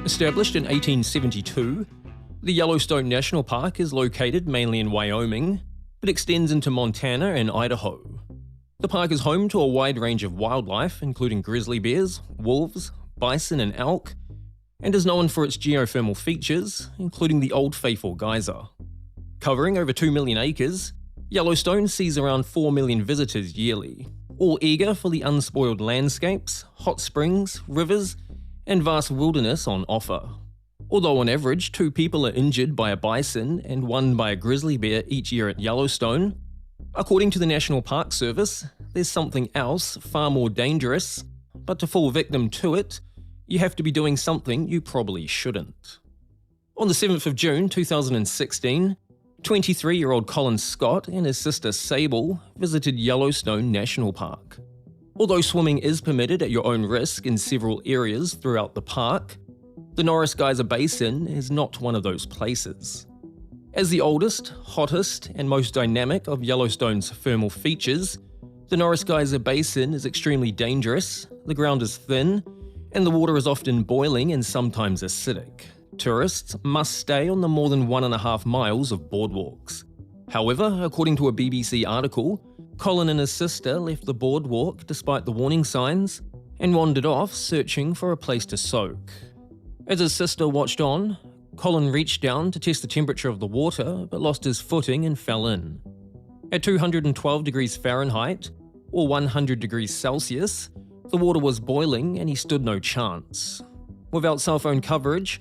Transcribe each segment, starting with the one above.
Established in 1872, the Yellowstone National Park is located mainly in Wyoming, but extends into Montana and Idaho. The park is home to a wide range of wildlife, including grizzly bears, wolves, bison and elk, and is known for its geothermal features, including the Old Faithful Geyser. Covering over 2 million acres, Yellowstone sees around 4 million visitors yearly, all eager for the unspoiled landscapes, hot springs, rivers, and vast wilderness on offer. Although on average 2 people are injured by a bison and 1 by a grizzly bear each year at Yellowstone, according to the National Park Service, there's something else far more dangerous, but to fall victim to it, you have to be doing something you probably shouldn't. On the 7th of June 2016, 23-year-old Colin Scott and his sister Sable visited Yellowstone National Park. Although swimming is permitted at your own risk in several areas throughout the park, the Norris Geyser Basin is not one of those places. As the oldest, hottest, and most dynamic of Yellowstone's thermal features, the Norris Geyser Basin is extremely dangerous, the ground is thin, and the water is often boiling and sometimes acidic. Tourists must stay on the more than 1.5 miles of boardwalks. However, according to a BBC article, Colin and his sister left the boardwalk despite the warning signs and wandered off searching for a place to soak. As his sister watched on, Colin reached down to test the temperature of the water but lost his footing and fell in. At 212 degrees Fahrenheit, or 100 degrees Celsius, the water was boiling and he stood no chance. Without cell phone coverage,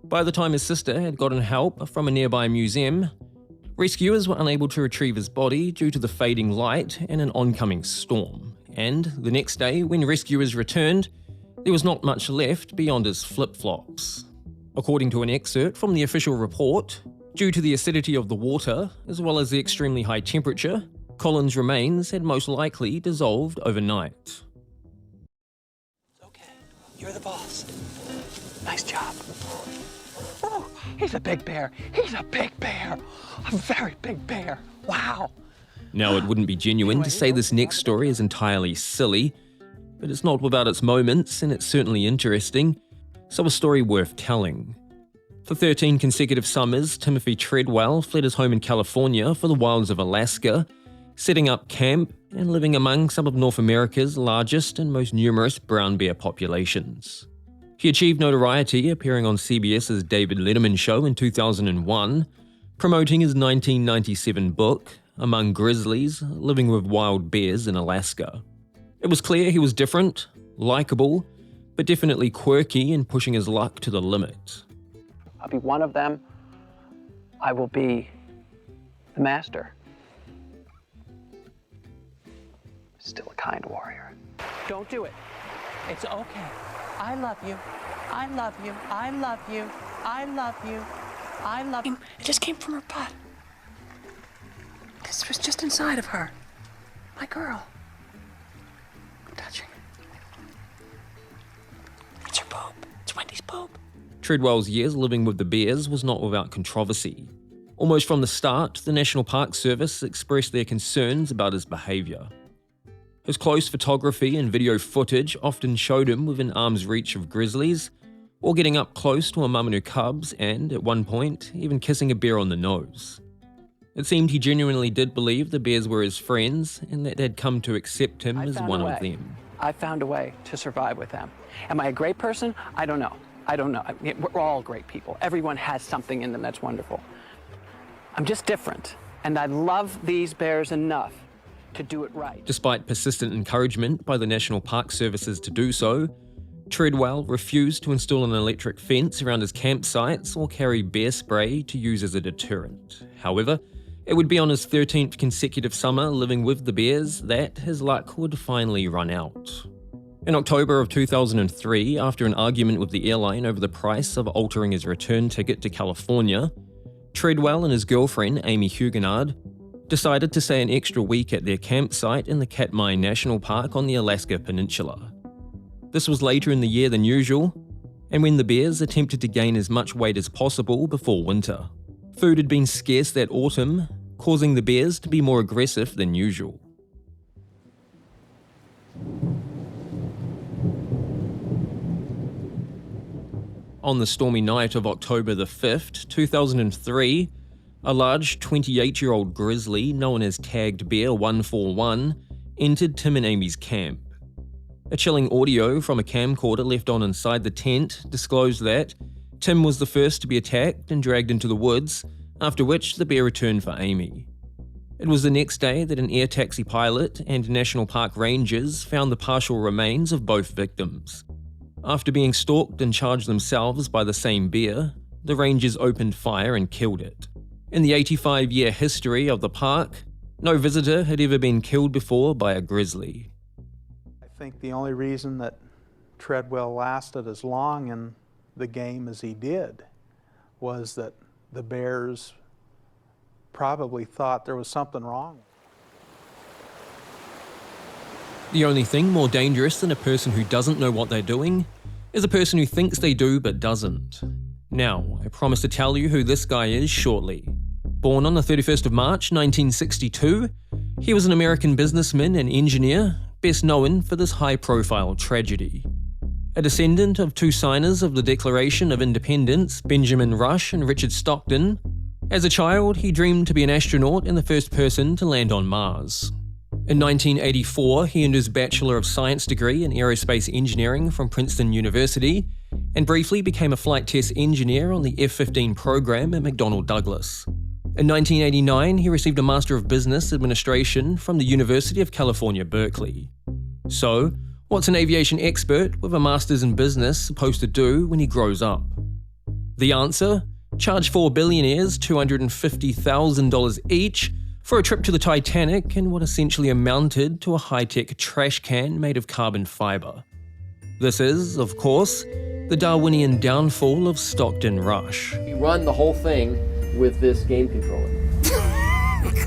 by the time his sister had gotten help from a nearby museum, rescuers were unable to retrieve his body due to the fading light and an oncoming storm, and the next day, when rescuers returned, there was not much left beyond his flip-flops. According to an excerpt from the official report, due to the acidity of the water, as well as the extremely high temperature, Colin's remains had most likely dissolved overnight. Okay, you're the boss. Nice job. Oh, he's a big bear. He's a big bear. A very big bear. Wow. Now, it wouldn't be genuine to say this next story is entirely silly, but it's not without its moments, and it's certainly interesting, so a story worth telling. For 13 consecutive summers, Timothy Treadwell fled his home in California for the wilds of Alaska, setting up camp and living among some of North America's largest and most numerous brown bear populations. He achieved notoriety appearing on CBS's David Letterman show in 2001, promoting his 1997 book, Among Grizzlies, Living with Wild Bears in Alaska. It was clear he was different, likable, but definitely quirky and pushing his luck to the limit. I'll be one of them. I will be the master. Still a kind warrior. Don't do it. It's okay. I love you. I love you. I love you. I love you. I love you. It just came from her butt. This was just inside of her. My girl. I'm touching. It's her boob. It's Wendy's boob. Treadwell's years living with the bears was not without controversy. Almost from the start, the National Park Service expressed their concerns about his behaviour. His close photography and video footage often showed him within arm's reach of grizzlies, or getting up close to a mum and her cubs and, at one point, even kissing a bear on the nose. It seemed he genuinely did believe the bears were his friends and that they'd come to accept him as one of them. I found a way to survive with them. Am I a great person? I don't know. I mean, we're all great people. Everyone has something in them that's wonderful. I'm just different, and I love these bears enough to do it right. Despite persistent encouragement by the National Park Services to do so, Treadwell refused to install an electric fence around his campsites or carry bear spray to use as a deterrent. However, it would be on his 13th consecutive summer living with the bears that his luck would finally run out. In October of 2003, after an argument with the airline over the price of altering his return ticket to California, Treadwell and his girlfriend, Amy Huguenard, decided to stay an extra week at their campsite in the Katmai National Park on the Alaska Peninsula. This was later in the year than usual, and when the bears attempted to gain as much weight as possible before winter. Food had been scarce that autumn, causing the bears to be more aggressive than usual. On the stormy night of October the 5th, 2003, a large 28-year-old grizzly known as Tagged Bear 141 entered Tim and Amy's camp. A chilling audio from a camcorder left on inside the tent disclosed that Tim was the first to be attacked and dragged into the woods, after which the bear returned for Amy. It was the next day that an air taxi pilot and national park rangers found the partial remains of both victims. After being stalked and charged themselves by the same bear, the rangers opened fire and killed it. In the 85-year history of the park, no visitor had ever been killed before by a grizzly. I think the only reason that Treadwell lasted as long in the game as he did was that the bears probably thought there was something wrong. The only thing more dangerous than a person who doesn't know what they're doing is a person who thinks they do but doesn't. Now, I promise to tell you who this guy is shortly. Born on the 31st of March 1962, he was an American businessman and engineer, best known for this high-profile tragedy. A descendant of two signers of the Declaration of Independence, Benjamin Rush and Richard Stockton, as a child he dreamed to be an astronaut and the first person to land on Mars. In 1984, he earned his Bachelor of Science degree in Aerospace Engineering from Princeton University and briefly became a flight test engineer on the F-15 program at McDonnell Douglas. In 1989, he received a Master of Business Administration from the University of California, Berkeley. So, what's an aviation expert with a Master's in Business supposed to do when he grows up? The answer? Charge four billionaires $250,000 each for a trip to the Titanic in what essentially amounted to a high-tech trash can made of carbon fiber. This is, of course, the Darwinian downfall of Stockton Rush. You run the whole thing with this game controller.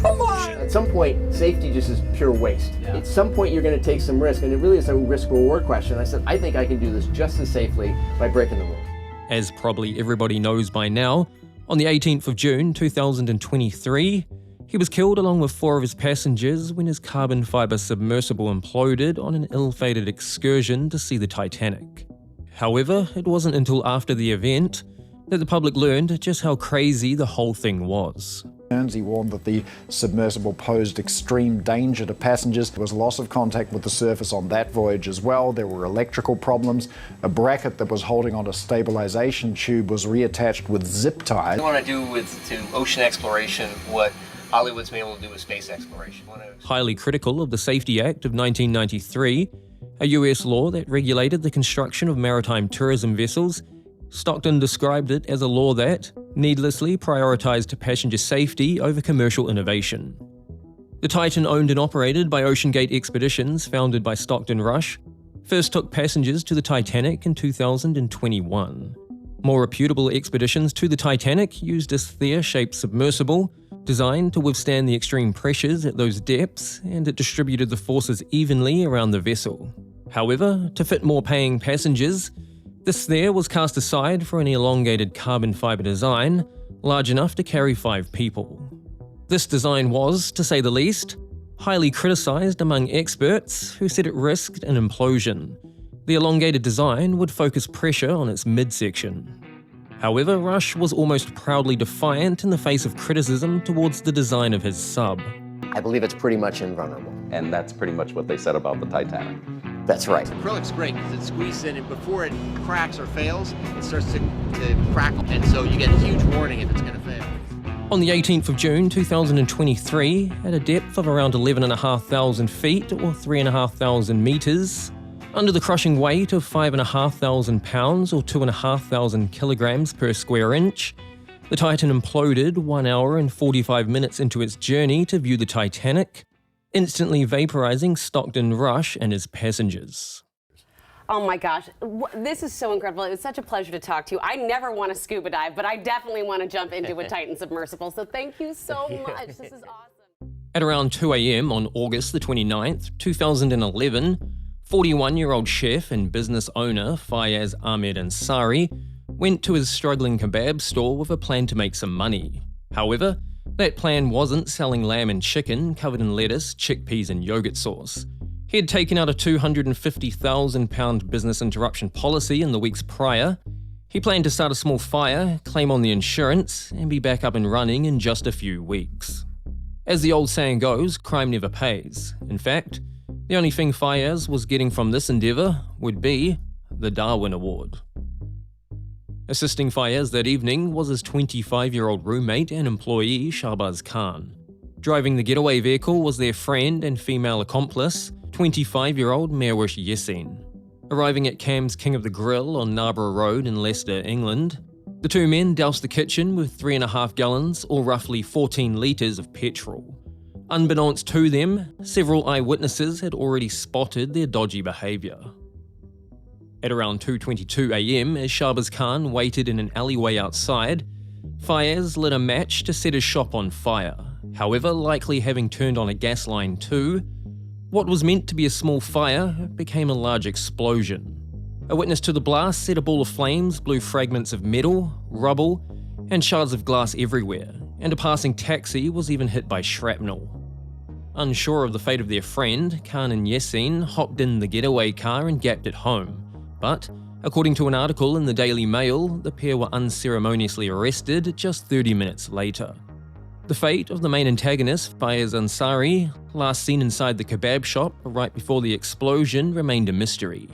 Come on! At some point, safety just is pure waste. Yeah. At some point, you're going to take some risk, and it really is a risk-reward question. I said, I think I can do this just as safely by breaking the rules. As probably everybody knows by now, on the 18th of June 2023, he was killed along with four of his passengers when his carbon fiber submersible imploded on an ill-fated excursion to see the Titanic. However, it wasn't until after the event that the public learned just how crazy the whole thing was. He warned that the submersible posed extreme danger to passengers. There was loss of contact with the surface on that voyage as well. There were electrical problems. A bracket that was holding on a stabilization tube was reattached with zip ties. I want to do to ocean exploration what Hollywood's been able to do with space exploration. Highly critical of the Safety Act of 1993, a US law that regulated the construction of maritime tourism vessels, Stockton described it as a law that needlessly prioritized passenger safety over commercial innovation. The Titan, owned and operated by Ocean Gate Expeditions, founded by Stockton Rush, first took passengers to the Titanic in 2021. More reputable expeditions to the Titanic used a sphere-shaped submersible designed to withstand the extreme pressures at those depths, and it distributed the forces evenly around the vessel. However, to fit more paying passengers, the sphere was cast aside for an elongated carbon fiber design large enough to carry 5 people. This design was, to say the least, highly criticized among experts who said it risked an implosion. The elongated design would focus pressure on its midsection. However, Rush was almost proudly defiant in the face of criticism towards the design of his sub. I believe it's pretty much invulnerable. And that's pretty much what they said about the Titanic. That's right. Acrylic's great because it squeezes in, and before it cracks or fails, it starts to crackle, and so you get a huge warning if it's going to fail. On the 18th of June 2023, at a depth of around 11,500 feet or 3,500 meters, under the crushing weight of 5,500 pounds or 2,500 kilograms per square inch, the Titan imploded 1 hour and 45 minutes into its journey to view the Titanic, instantly vaporizing Stockton Rush and his passengers. Oh my gosh, this is so incredible. It was such a pleasure to talk to you. I never want to scuba dive, but I definitely want to jump into a Titan submersible, so thank you so much. This is awesome. At around 2 a.m. on August the 29th, 2011, 41-year-old chef and business owner Fayaz Ahmed Ansari went to his struggling kebab store with a plan to make some money. However, that plan wasn't selling lamb and chicken covered in lettuce, chickpeas and yogurt sauce. He had taken out a £250,000 business interruption policy in the weeks prior. He planned to start a small fire, claim on the insurance, and be back up and running in just a few weeks. As the old saying goes, crime never pays. In fact, the only thing Fayez was getting from this endeavour would be the Darwin Award. Assisting Fayez that evening was his 25-year-old roommate and employee Shahbaz Khan. Driving the getaway vehicle was their friend and female accomplice, 25-year-old Merwish Yassin. Arriving at Cam's King of the Grill on Narborough Road in Leicester, England, the two men doused the kitchen with 3.5 gallons or roughly 14 litres of petrol. Unbeknownst to them, several eyewitnesses had already spotted their dodgy behaviour. At around 2:22 a.m, as Shahbaz Khan waited in an alleyway outside, Fayez lit a match to set his shop on fire. However, likely having turned on a gas line too, what was meant to be a small fire became a large explosion. A witness to the blast said a ball of flames blew fragments of metal, rubble, and shards of glass everywhere, and a passing taxi was even hit by shrapnel. Unsure of the fate of their friend, Khan and Yassin hopped in the getaway car and gapped it home. But, according to an article in the Daily Mail, the pair were unceremoniously arrested just 30 minutes later. The fate of the main antagonist, Fayez Ansari, last seen inside the kebab shop right before the explosion, remained a mystery.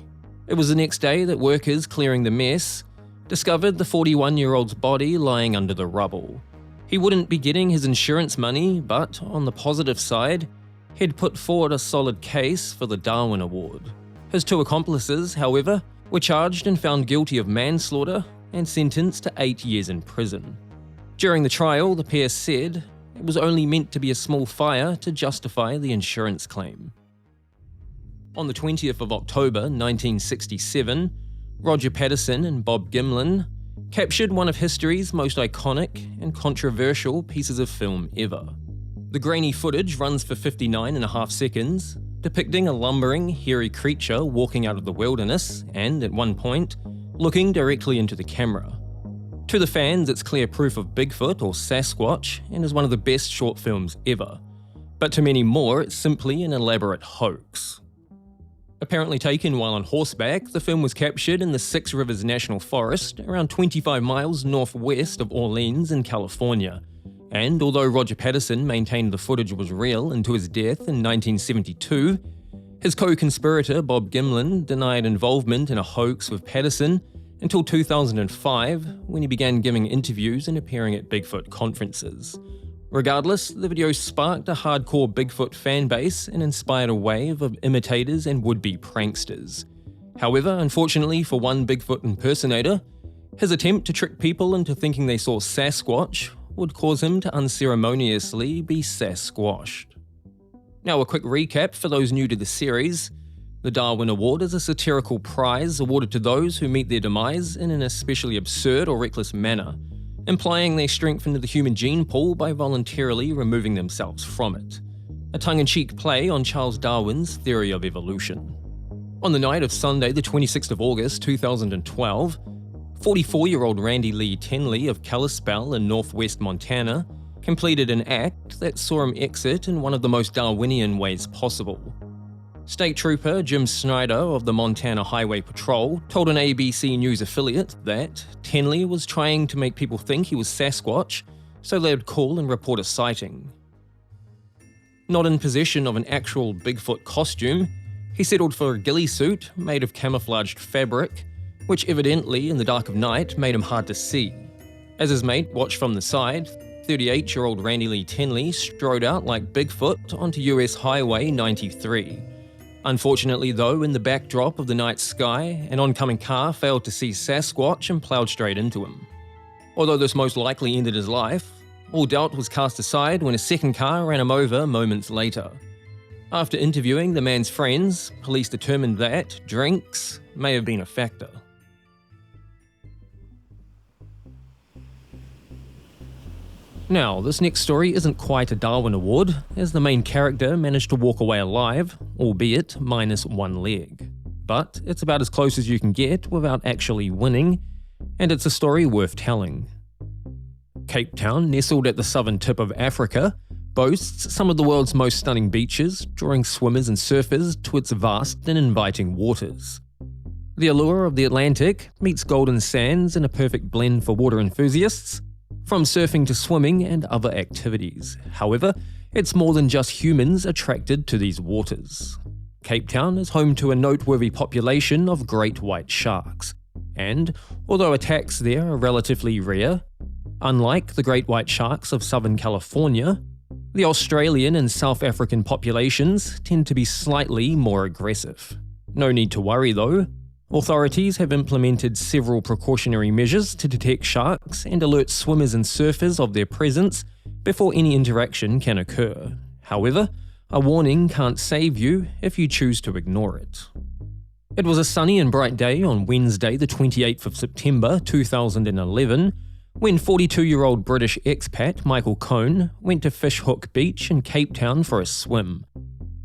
It was the next day that workers clearing the mess discovered the 41-year-old's body lying under the rubble. He wouldn't be getting his insurance money, but on the positive side, he'd put forward a solid case for the Darwin Award. His two accomplices, however, were charged and found guilty of manslaughter and sentenced to 8 years in prison. During the trial, the pair said it was only meant to be a small fire to justify the insurance claim. On the 20th of October 1967, Roger Patterson and Bob Gimlin captured one of history's most iconic and controversial pieces of film ever. The grainy footage runs for 59.5 seconds, depicting a lumbering, hairy creature walking out of the wilderness and, at one point, looking directly into the camera. To the fans, it's clear proof of Bigfoot or Sasquatch and is one of the best short films ever. But to many more, it's simply an elaborate hoax. Apparently taken while on horseback, the film was captured in the Six Rivers National Forest, around 25 miles northwest of Orleans in California. And although Roger Patterson maintained the footage was real until his death in 1972, his co-conspirator Bob Gimlin denied involvement in a hoax with Patterson until 2005, when he began giving interviews and appearing at Bigfoot conferences. Regardless, the video sparked a hardcore Bigfoot fanbase and inspired a wave of imitators and would-be pranksters. However, unfortunately for one Bigfoot impersonator, his attempt to trick people into thinking they saw Sasquatch would cause him to unceremoniously be Sasquatched. Now, a quick recap for those new to the series. The Darwin Award is a satirical prize awarded to those who meet their demise in an especially absurd or reckless manner, implying they strengthened the human gene pool by voluntarily removing themselves from it. A tongue-in-cheek play on Charles Darwin's theory of evolution. On the night of Sunday, the 26th of August 2012, 44-year-old Randy Lee Tenley of Kalispell in northwest Montana completed an act that saw him exit in one of the most Darwinian ways possible. State Trooper Jim Snyder of the Montana Highway Patrol told an ABC News affiliate that Tenley was trying to make people think he was Sasquatch, so they would call and report a sighting. Not in possession of an actual Bigfoot costume, he settled for a ghillie suit made of camouflaged fabric, which evidently in the dark of night made him hard to see. As his mate watched from the side, 38-year-old Randy Lee Tenley strode out like Bigfoot onto US Highway 93. Unfortunately though, in the backdrop of the night sky, an oncoming car failed to see Sasquatch and ploughed straight into him. Although this most likely ended his life, all doubt was cast aside when a second car ran him over moments later. After interviewing the man's friends, police determined that drinks may have been a factor. Now, this next story isn't quite a Darwin Award, as the main character managed to walk away alive, albeit minus one leg. But it's about as close as you can get without actually winning, and it's a story worth telling. Cape Town, nestled at the southern tip of Africa, boasts some of the world's most stunning beaches, drawing swimmers and surfers to its vast and inviting waters. The allure of the Atlantic meets golden sands in a perfect blend for water enthusiasts, from surfing to swimming and other activities. However, it's more than just humans attracted to these waters. Cape Town is home to a noteworthy population of great white sharks, and although attacks there are relatively rare, unlike the great white sharks of Southern California, the Australian and South African populations tend to be slightly more aggressive. No need to worry though. Authorities have implemented several precautionary measures to detect sharks and alert swimmers and surfers of their presence before any interaction can occur. However, a warning can't save you if you choose to ignore it. It was a sunny and bright day on Wednesday, the 28th of September 2011, when 42-year-old British expat Michael Cohn went to Fishhook Beach in Cape Town for a swim.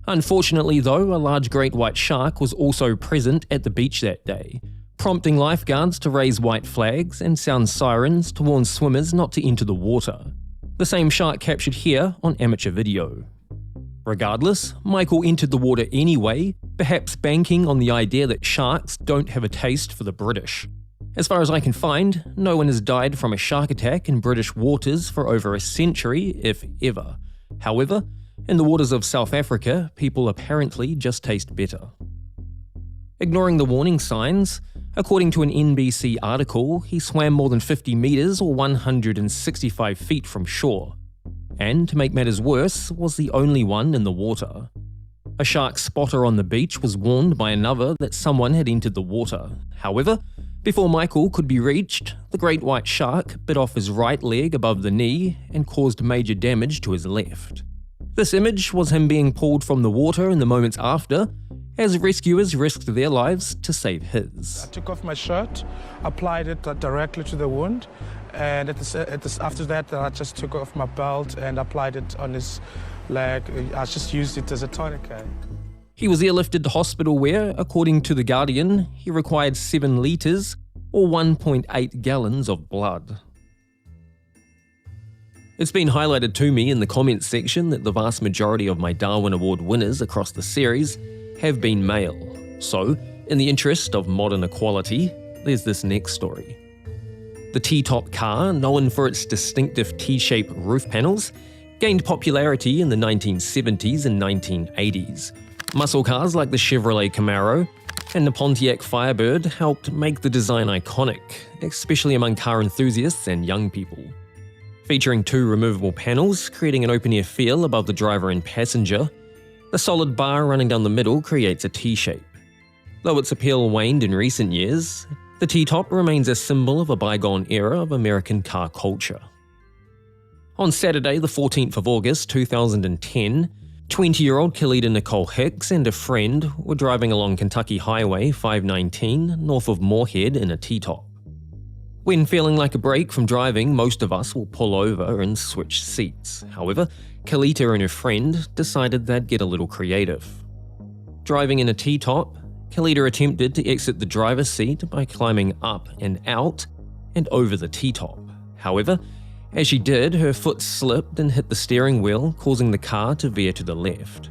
Unfortunately though, a large great white shark was also present at the beach that day, prompting lifeguards to raise white flags and sound sirens to warn swimmers not to enter the water. The same shark captured here on amateur video. Regardless, Michael entered the water anyway, perhaps banking on the idea that sharks don't have a taste for the British. As far as I can find, no one has died from a shark attack in British waters for over a century, if ever. However, in the waters of South Africa, people apparently just taste better. Ignoring the warning signs, according to an NBC article, he swam more than 50 meters or 165 feet from shore, and to make matters worse, was the only one in the water. A shark spotter on the beach was warned by another that someone had entered the water. However, before Michael could be reached, the great white shark bit off his right leg above the knee and caused major damage to his left. This image was him being pulled from the water in the moments after, as rescuers risked their lives to save his. I took off my shirt, applied it directly to the wound, and after that I just took off my belt and applied it on his leg. I just used it as a tourniquet. He was airlifted to hospital where, according to The Guardian, he required 7 litres or 1.8 gallons of blood. It's been highlighted to me in the comments section that the vast majority of my Darwin Award winners across the series have been male. So, in the interest of modern equality, there's this next story. The T-top car, known for its distinctive T-shaped roof panels, gained popularity in the 1970s and 1980s. Muscle cars like the Chevrolet Camaro and the Pontiac Firebird helped make the design iconic, especially among car enthusiasts and young people. Featuring 2 removable panels, creating an open-air feel above the driver and passenger, the solid bar running down the middle creates a T-shape. Though its appeal waned in recent years, the T-top remains a symbol of a bygone era of American car culture. On Saturday, the 14th of August 2010, 20-year-old Kalida Nicole Hicks and a friend were driving along Kentucky Highway 519 north of Moorhead in a T-top. When feeling like a break from driving, most of us will pull over and switch seats. However, Kalita and her friend decided they'd get a little creative. Driving in a T-top, Kalita attempted to exit the driver's seat by climbing up and out and over the T-top. However, as she did, her foot slipped and hit the steering wheel, causing the car to veer to the left.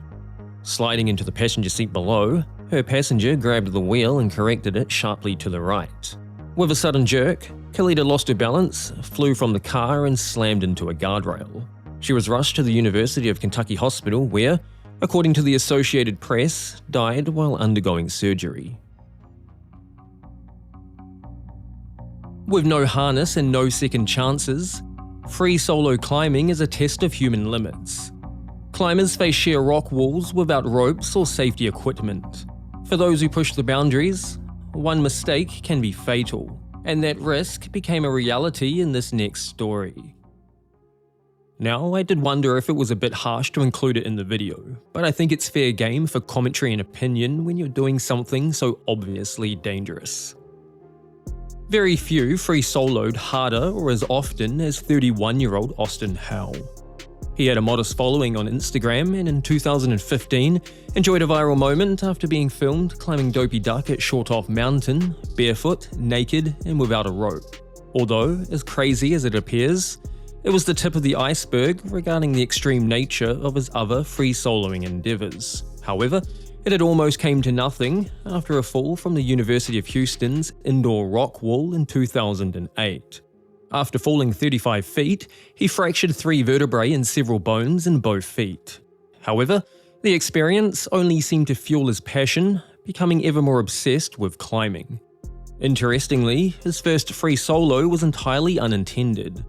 Sliding into the passenger seat below, her passenger grabbed the wheel and corrected it sharply to the right. With a sudden jerk, Kalita lost her balance, flew from the car and slammed into a guardrail. She was rushed to the University of Kentucky Hospital where, according to the Associated Press, died while undergoing surgery. With no harness and no second chances, free solo climbing is a test of human limits. Climbers face sheer rock walls without ropes or safety equipment. For those who push the boundaries, one mistake can be fatal, and that risk became a reality in this next story. Now, I did wonder if it was a bit harsh to include it in the video, but I think it's fair game for commentary and opinion when you're doing something so obviously dangerous. Very few free soloed harder or as often as 31-year-old Austin Howell. He had a modest following on Instagram and in 2015 enjoyed a viral moment after being filmed climbing Dopey Duck at Short Off Mountain, barefoot, naked, and without a rope. Although, as crazy as it appears, it was the tip of the iceberg regarding the extreme nature of his other free soloing endeavours. However, It had almost came to nothing after a fall from the University of Houston's indoor rock wall in 2008. After falling 35 feet, he fractured 3 vertebrae and several bones in both feet. However, the experience only seemed to fuel his passion, becoming ever more obsessed with climbing. Interestingly, his first free solo was entirely unintended.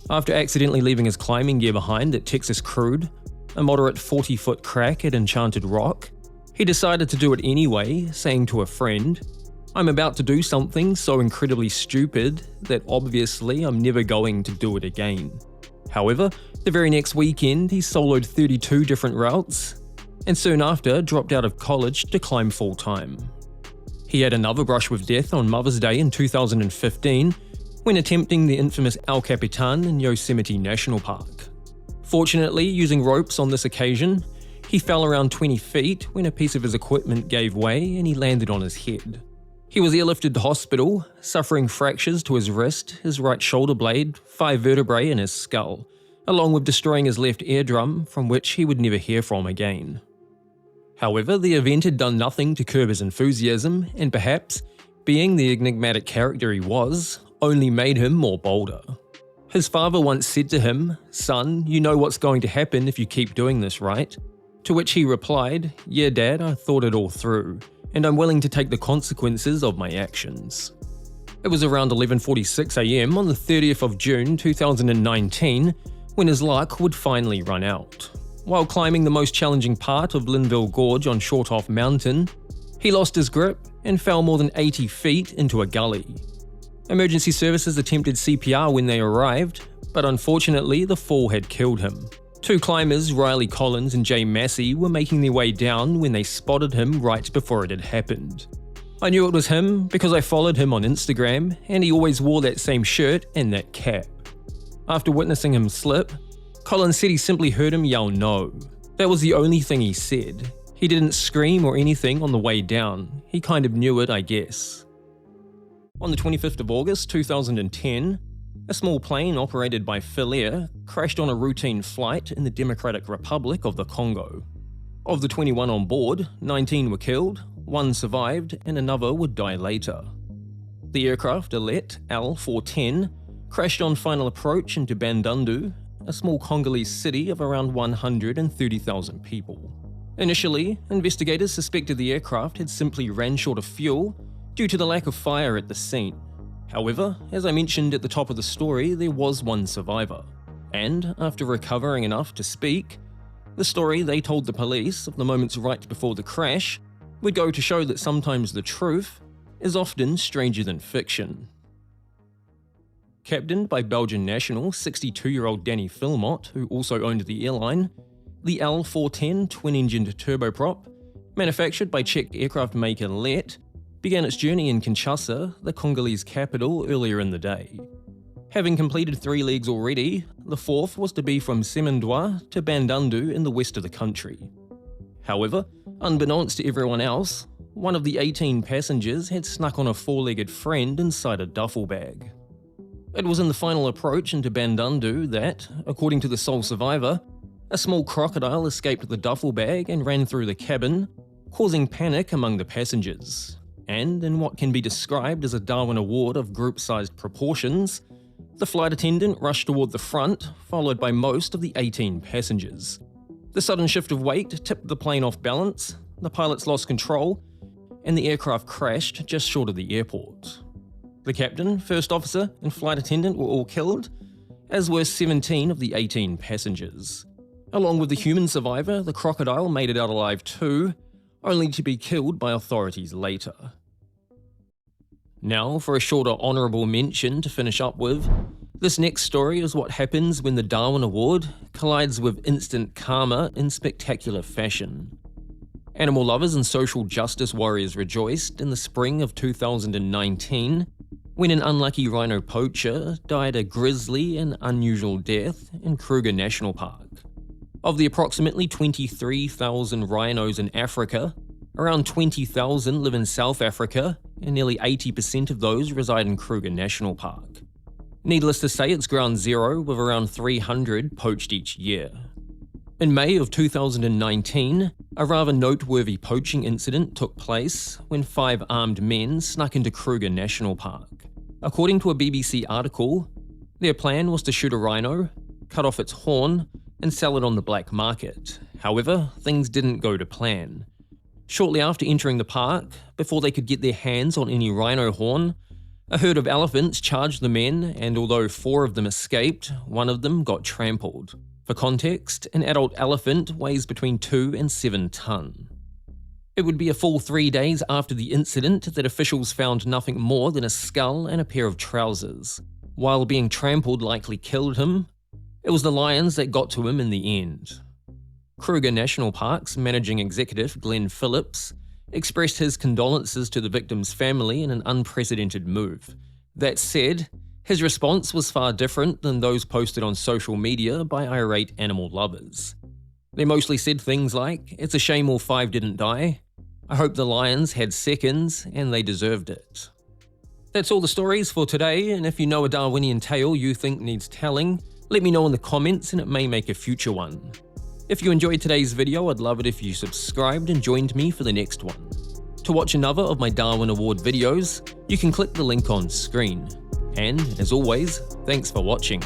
After accidentally leaving his climbing gear behind at Texas Crude, a moderate 40-foot crack at Enchanted Rock, he decided to do it anyway, saying to a friend, "I'm about to do something so incredibly stupid that obviously I'm never going to do it again." However, the very next weekend he soloed 32 different routes, and soon after dropped out of college to climb full-time. He had another brush with death on Mother's Day in 2015 when attempting the infamous El Capitan in Yosemite National Park. Fortunately, using ropes on this occasion, he fell around 20 feet when a piece of his equipment gave way and he landed on his head. He was airlifted to hospital, suffering fractures to his wrist, his right shoulder blade, 5 vertebrae in his skull, along with destroying his left eardrum, from which he would never hear from again. However, the event had done nothing to curb his enthusiasm, and perhaps, being the enigmatic character he was, only made him more bolder. His father once said to him, "Son, you know what's going to happen if you keep doing this, right?" To which he replied, "Yeah, Dad, I thought it all through, and I'm willing to take the consequences of my actions." It was around 11:46 AM on the 30th of June 2019 when his luck would finally run out. While climbing the most challenging part of Linville Gorge on Shortoff Mountain, he lost his grip and fell more than 80 feet into a gully. Emergency services attempted CPR when they arrived, but unfortunately the fall had killed him. 2 climbers, Riley Collins and Jay Massey, were making their way down when they spotted him right before it had happened. "I knew it was him because I followed him on Instagram and he always wore that same shirt and that cap." After witnessing him slip, Collins said he simply heard him yell no. That was the only thing he said. He didn't scream or anything on the way down. He kind of knew it, I guess. On the 25th of August 2010, a small plane operated by Silliest crashed on a routine flight in the Democratic Republic of the Congo. Of the 21 on board, 19 were killed, 1 survived, and another would die later. The aircraft, Alet L-410, crashed on final approach into Bandundu, a small Congolese city of around 130,000 people. Initially, investigators suspected the aircraft had simply ran short of fuel due to the lack of fire at the scene. However, as I mentioned at the top of the story, there was 1 survivor. And, after recovering enough to speak, the story they told the police of the moments right before the crash would go to show that sometimes the truth is often stranger than fiction. Captained by Belgian national 62-year-old Danny Philmott, who also owned the airline, the L-410 twin-engined turboprop, manufactured by Czech aircraft maker Let, began its journey in Kinshasa, the Congolese capital, earlier in the day. Having completed 3 legs already, the 4th was to be from Semendoi to Bandundu in the west of the country. However, unbeknownst to everyone else, one of the 18 passengers had snuck on a 4-legged friend inside a duffel bag. It was in the final approach into Bandundu that, according to the sole survivor, a small crocodile escaped the duffel bag and ran through the cabin, causing panic among the passengers. And in what can be described as a Darwin Award of group-sized proportions, the flight attendant rushed toward the front, followed by most of the 18 passengers. The sudden shift of weight tipped the plane off balance, the pilots lost control, and the aircraft crashed just short of the airport. The captain, first officer, and flight attendant were all killed, as were 17 of the 18 passengers. Along with the human survivor, the crocodile made it out alive too, only to be killed by authorities later. Now for a shorter honourable mention to finish up with. This next story is what happens when the Darwin Award collides with instant karma in spectacular fashion. Animal lovers and social justice warriors rejoiced in the spring of 2019 when an unlucky rhino poacher died a grisly and unusual death in Kruger National Park. Of the approximately 23,000 rhinos in Africa, around 20,000 live in South Africa, and nearly 80% of those reside in Kruger National Park. Needless to say, it's ground zero with around 300 poached each year. In May of 2019, a rather noteworthy poaching incident took place when 5 armed men snuck into Kruger National Park. According to a BBC article, their plan was to shoot a rhino, cut off its horn, and sell it on the black market. However, things didn't go to plan. Shortly after entering the park, before they could get their hands on any rhino horn, a herd of elephants charged the men, and although 4 of them escaped, 1 of them got trampled. For context, an adult elephant weighs between 2 and 7 ton. It would be a full 3 days after the incident that officials found nothing more than a skull and a pair of trousers. While being trampled likely killed him, it was the lions that got to him in the end. Kruger National Park's managing executive Glenn Phillips expressed his condolences to the victim's family in an unprecedented move. That said, his response was far different than those posted on social media by irate animal lovers. They mostly said things like, "It's a shame all 5 didn't die. I hope the lions had seconds and they deserved it." That's all the stories for today, and if you know a Darwinian tale you think needs telling, let me know in the comments and it may make a future one. If you enjoyed today's video, I'd love it if you subscribed and joined me for the next one. To watch another of my Darwin Award videos, you can click the link on screen. And, as always, thanks for watching.